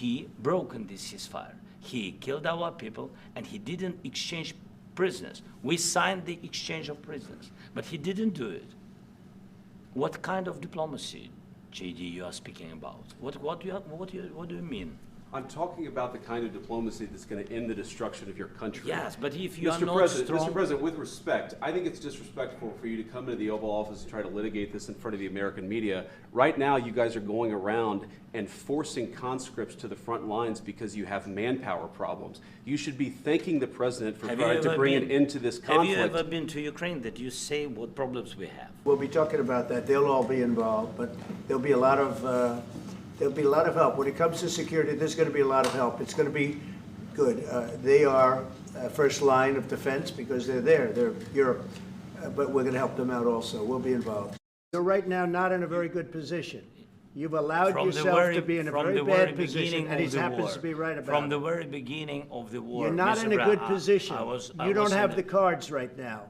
he broken this ceasefire. He killed our people, and he didn't exchange prisoners. We signed the exchange of prisoners, but he didn't do it. What kind of diplomacy, JD, you are speaking about? What do you mean? I'm talking about the kind of diplomacy that's going to end the destruction of your country. Yes, but if you are not Mr. President, with respect, I think it's disrespectful for you to come into the Oval Office and try to litigate this in front of the American media. Right now, you guys are going around and forcing conscripts to the front lines because you have manpower problems. You should be thanking the President for trying to bring an end to this conflict. Have you ever been to Ukraine that you say what problems we have? We'll be talking about that. They'll all be involved, but there'll be a lot of help. When it comes to security, there's going to be a lot of help. It's going to be good. They are first line of defense because they're there. They're Europe. But we're going to help them out also. We'll be involved. You're right now not in a very good position. You've allowed yourself to be in a very bad position, and he happens to be right about it. From the very beginning of the war. You're not in a good position. You don't have the cards right now.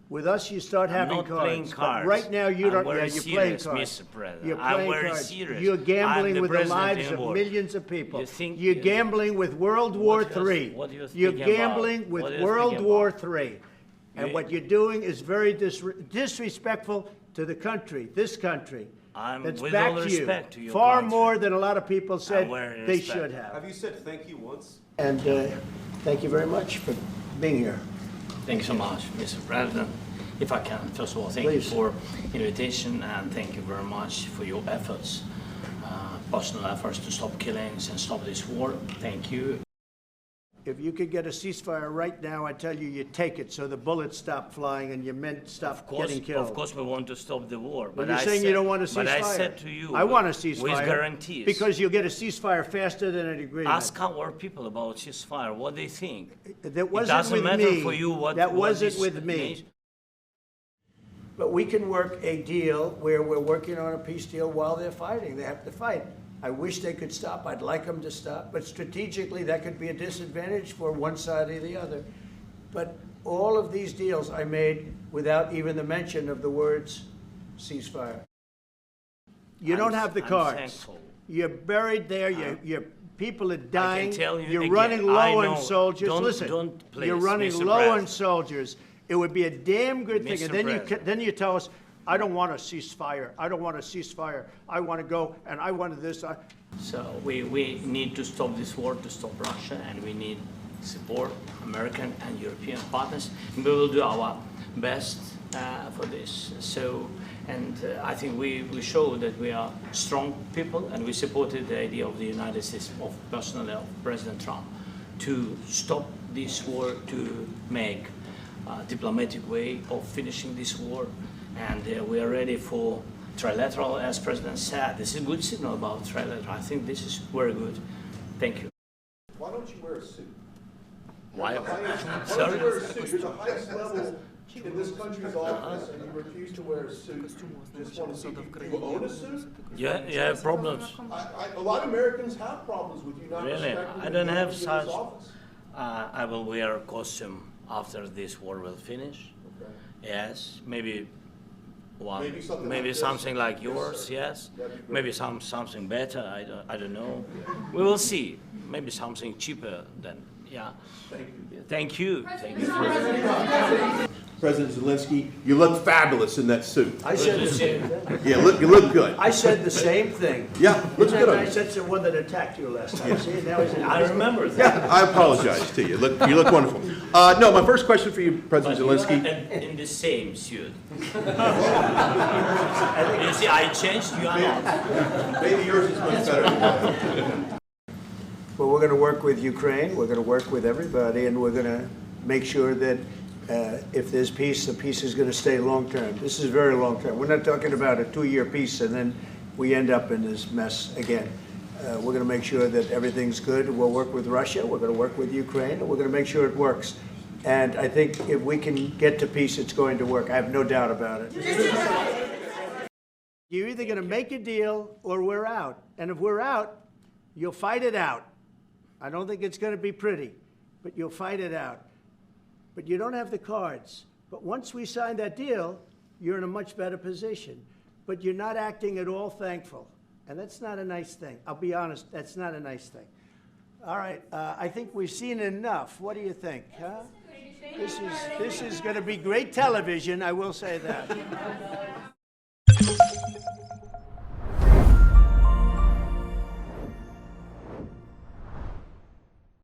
With us, you start having cards. Playing cards. But right now, you don't. Yeah, you're playing Mr. cards. President. You're playing cards. Serious. You're gambling with the lives of millions of people. You're gambling with World War III. You're gambling with World War III. And what you're doing is very disrespectful to the country, this country. That's back to you. Far more than a lot of people said they should have. Have you said thank you once? And thank you very much for being here. Thank you so much, Mr. President. If I can, first of all, thank you for invitation, and thank you very much for your efforts, personal efforts to stop killings and stop this war. Thank you. If you could get a ceasefire right now, I tell you, you take it so the bullets stop flying and your men stop getting killed. Of course, we want to stop the war. But you're saying you don't want a ceasefire. But I said to you, I want a ceasefire with guarantees. Because you'll get a ceasefire faster than an agreement. Ask our people about ceasefire, what they think. That wasn't it doesn't with matter me. for you what. That wasn't what with me. But we can work a deal where we're working on a peace deal while they're fighting. They have to fight. I wish they could stop. I'd like them to stop. But strategically, that could be a disadvantage for one side or the other. But all of these deals I made without even the mention of the words ceasefire. You don't have the cards. Thankful. You're buried there. Your people are dying. I can tell you You're again, running low on soldiers. Listen, you're running Mr. low President. on soldiers. It would be a damn good thing. Mr. And then you tell us, I don't want a ceasefire. I don't want a ceasefire. I want to go, and I want this. So we need to stop this war, to stop Russia, and we need support American and European partners. And we will do our best for this. So, and I think we show that we are strong people, and we supported the idea of the United States, of personally of President Trump, to stop this war, to make a diplomatic way of finishing this war. And we are ready for trilateral, as President said. This is a good signal about trilateral. I think this is very good. Thank you. Why don't you wear a suit? Why? Sorry? You're the highest level in this country's office, and you refuse to wear a suit. Just want to see, do you own a suit? Yeah, you have problems. A lot of Americans have problems with you not Really? respecting I don't have the such. office. I will wear a costume after this war will finish. Okay. Yes, maybe one, Maybe something like this. yours. Yes, That'd be great. maybe something better. I don't know. We will see. Maybe something cheaper than Thank you. Thank you. President Zelensky, you look fabulous in that suit. I said the same thing. Yeah, you look good. I said the same thing. Yeah, looks good on I you. said to the one that attacked you last time. See, now he's in. I remember that. Yeah, I apologize to you. You look wonderful. No, my first question for you, President Zelensky. In the same suit. You see, I changed. You are not. Maybe yours is much better. Well, we're going to work with Ukraine. We're going to work with everybody, and we're going to make sure that if there's peace, the peace is going to stay long term. This is very long term. We're not talking about a 2-year peace and then we end up in this mess again. We're going to make sure that everything's good. We'll work with Russia. We're going to work with Ukraine, and we're going to make sure it works. And I think if we can get to peace, it's going to work. I have no doubt about it. You're either going to make a deal or we're out. And if we're out, you'll fight it out. I don't think it's going to be pretty, but you'll fight it out. But you don't have the cards. But once we sign that deal, you're in a much better position. But you're not acting at all thankful. And that's not a nice thing. I'll be honest, that's not a nice thing. All right, I think we've seen enough. What do you think, huh? This is going to be great television, I will say that.